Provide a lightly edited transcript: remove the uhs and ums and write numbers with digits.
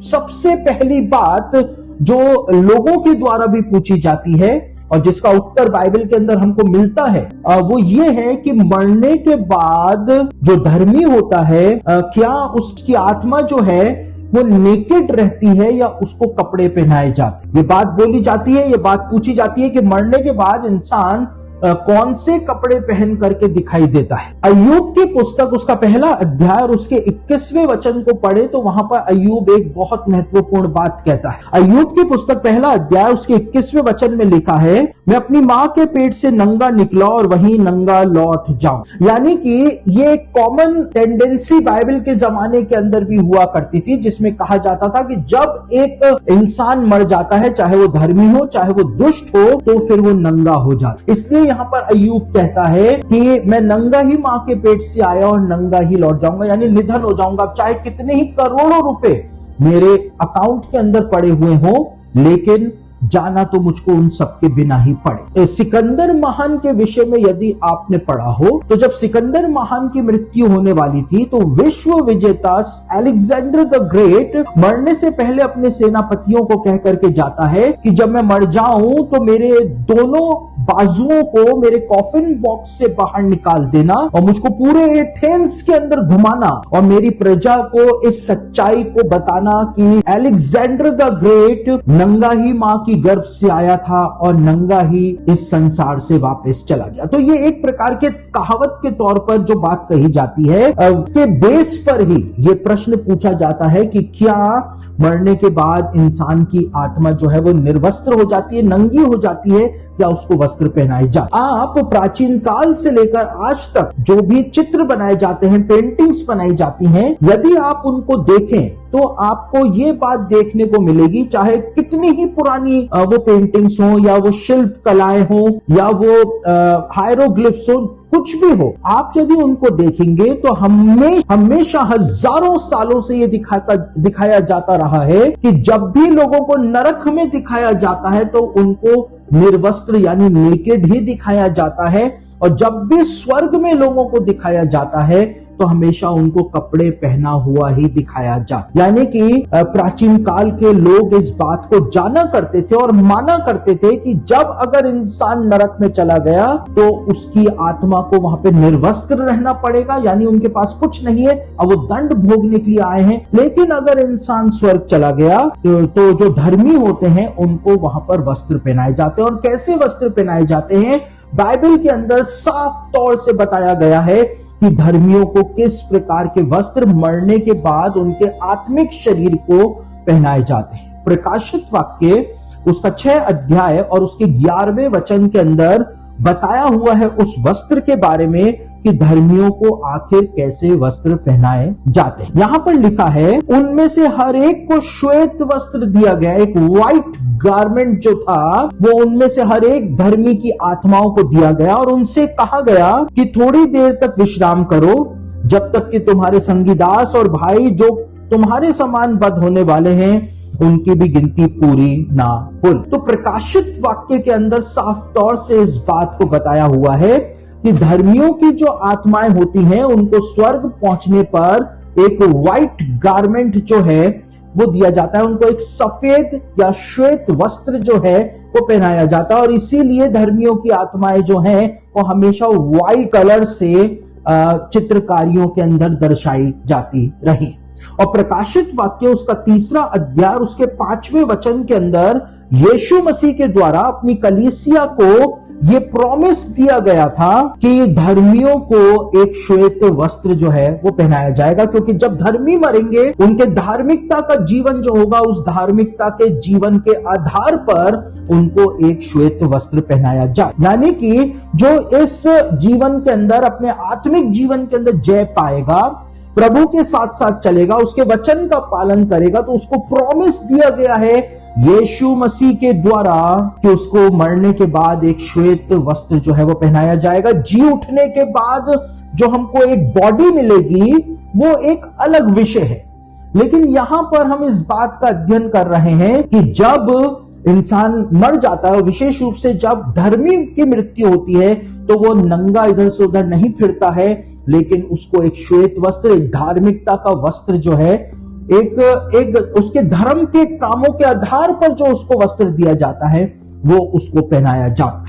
सबसे पहली बात जो लोगों के द्वारा भी पूछी जाती है और जिसका उत्तर बाइबल के अंदर हमको मिलता है वो ये है कि मरने के बाद जो धर्मी होता है क्या उसकी आत्मा जो है वो नेकेड रहती है या उसको कपड़े पहनाए जाते हैं। ये बात बोली जाती है, ये बात पूछी जाती है कि मरने के बाद इंसान कौन से कपड़े पहन करके दिखाई देता है। अय्यूब की पुस्तक उसका पहला अध्याय और उसके 21वें वचन को पढ़े तो वहां पर अय्यूब एक बहुत महत्वपूर्ण बात कहता है। अय्यूब की पुस्तक पहला अध्याय उसके 21वें वचन में लिखा है, मैं अपनी मां के पेट से नंगा निकला और वहीं नंगा लौट जाऊं। यानी कि ये कॉमन टेंडेंसी बाइबल के जमाने के अंदर भी हुआ करती थी, जिसमें कहा जाता था कि जब एक इंसान मर जाता है, चाहे वो धर्मी हो चाहे वो दुष्ट हो, तो फिर वो नंगा हो जाता। इसलिए यहाँ पर अय्यूब कहता है कि मैं नंगा ही मां के पेट से आया और नंगा ही लौट जाऊंगा, यानी निधन हो जाऊंगा। चाहे कितने ही करोड़ों रुपए मेरे अकाउंट के अंदर पड़े हुए हो, लेकिन जाना तो मुझको उन सबके बिना ही पड़े। सिकंदर महान के विषय में यदि आपने पढ़ा हो तो जब सिकंदर महान की मृत्यु होने वाली थी तो विश्व विजेता अलेक्जेंडर द ग्रेट मरने से पहले अपने सेनापतियों को कह करके जाता है कि जब मैं मर जाऊं तो मेरे दोनों बाजुओं को मेरे कॉफिन बॉक्स से बाहर निकाल देना और मुझको पूरे एथेंस के अंदर घुमाना और मेरी प्रजा को इस सच्चाई को बताना कि अलेक्जेंडर द ग्रेट नंगा ही मां की गर्भ से आया था और नंगा ही इस संसार से वापस चला गया। तो ये एक प्रकार के कहावत के तौर पर जो बात कही जाती है, उसके बेस पर ही ये प्रश्न पूछा जाता है कि क्या मरने के बाद इंसान की आत्मा जो है वो निर्वस्त्र हो जाती है, नंगी हो जाती है, या उसको वस्त्र पहनाए जाते। आप प्राचीन काल से लेकर आज तक जो भी चित्र बनाए जाते हैं, पेंटिंग्स बनाई जाती हैं, यदि आप उनको देखें तो आपको ये बात देखने को मिलेगी, चाहे कितनी ही पुरानी वो पेंटिंग्स हो या वो शिल्प कलाएं हो या वो हायरोग्लिफ्स हो, कुछ भी हो, आप यदि उनको देखेंगे तो हमेशा हजारों सालों से ये दिखाया जाता रहा है कि जब भी लोगों को नरक में दिखाया जाता है तो उनको निर्वस्त्र यानी नेकेड ही दिखाया जाता है, और जब भी स्वर्ग में लोगों को दिखाया जाता है तो हमेशा उनको कपड़े पहना हुआ ही दिखाया जाता। यानी कि प्राचीन काल के लोग इस बात को जाना करते थे और माना करते थे कि जब अगर इंसान नरक में चला गया तो उसकी आत्मा को वहां पे निर्वस्त्र रहना पड़ेगा, यानी उनके पास कुछ नहीं है और वो दंड भोगने के लिए आए हैं। लेकिन अगर इंसान स्वर्ग चला गया तो जो धर्मी होते हैं उनको वहां पर वस्त्र पहनाए जाते हैं। और कैसे वस्त्र पहनाए जाते हैं, बाइबल के अंदर साफ तौर से बताया गया है कि धर्मियों को किस प्रकार के वस्त्र मरने के बाद उनके आत्मिक शरीर को पहनाए जाते हैं। प्रकाशित वाक्य उसका 6 अध्याय और उसके 11वें वचन के अंदर बताया हुआ है उस वस्त्र के बारे में कि धर्मियों को आखिर कैसे वस्त्र पहनाए जाते हैं। यहां पर लिखा है, उनमें से हर एक को श्वेत वस्त्र दिया गया। एक व्हाइट गारमेंट जो था वो उनमें से हर एक धर्मी की आत्माओं को दिया गया और उनसे कहा गया कि थोड़ी देर तक विश्राम करो जब तक कि तुम्हारे संगीदास और भाई जो तुम्हारे समान बद होने वाले हैं उनकी भी गिनती पूरी ना हो। तो प्रकाशित वाक्य के अंदर साफ तौर से इस बात को बताया हुआ है कि धर्मियों की जो आत्माएं होती हैं उनको स्वर्ग पहुंचने पर एक व्हाइट गारमेंट जो है वो दिया जाता है, उनको एक सफेद या श्वेत वस्त्र जो है वो पहनाया जाता है। और इसीलिए धर्मियों की आत्माएं जो हैं वो हमेशा व्हाइट कलर से चित्रकारियों के अंदर दर्शाई जाती रही। और प्रकाशित वाक्य उसका 3रा अध्याय उसके 5वें वचन के अंदर यीशु मसीह के द्वारा अपनी कलीसिया को ये प्रॉमिस दिया गया था कि धर्मियों को एक श्वेत वस्त्र जो है वो पहनाया जाएगा, क्योंकि जब धर्मी मरेंगे उनके धार्मिकता का जीवन जो होगा उस धार्मिकता के जीवन के आधार पर उनको एक श्वेत वस्त्र पहनाया जाए। यानी कि जो इस जीवन के अंदर अपने आत्मिक जीवन के अंदर जय पाएगा, प्रभु के साथ साथ चलेगा, उसके वचन का पालन करेगा, तो उसको प्रॉमिस दिया गया है यीशु मसीह के द्वारा कि उसको मरने के बाद एक श्वेत वस्त्र जो है वो पहनाया जाएगा। जी उठने के बाद जो हमको एक बॉडी मिलेगी वो एक अलग विषय है, लेकिन यहां पर हम इस बात का अध्ययन कर रहे हैं कि जब इंसान मर जाता है, विशेष रूप से जब धर्मी की मृत्यु होती है, तो वो नंगा इधर से उधर नहीं फिरता है, लेकिन उसको एक श्वेत वस्त्र, एक धार्मिकता का वस्त्र जो है एक उसके धर्म के कामों के आधार पर जो उसको वस्त्र दिया जाता है वो उसको पहनाया जाता है।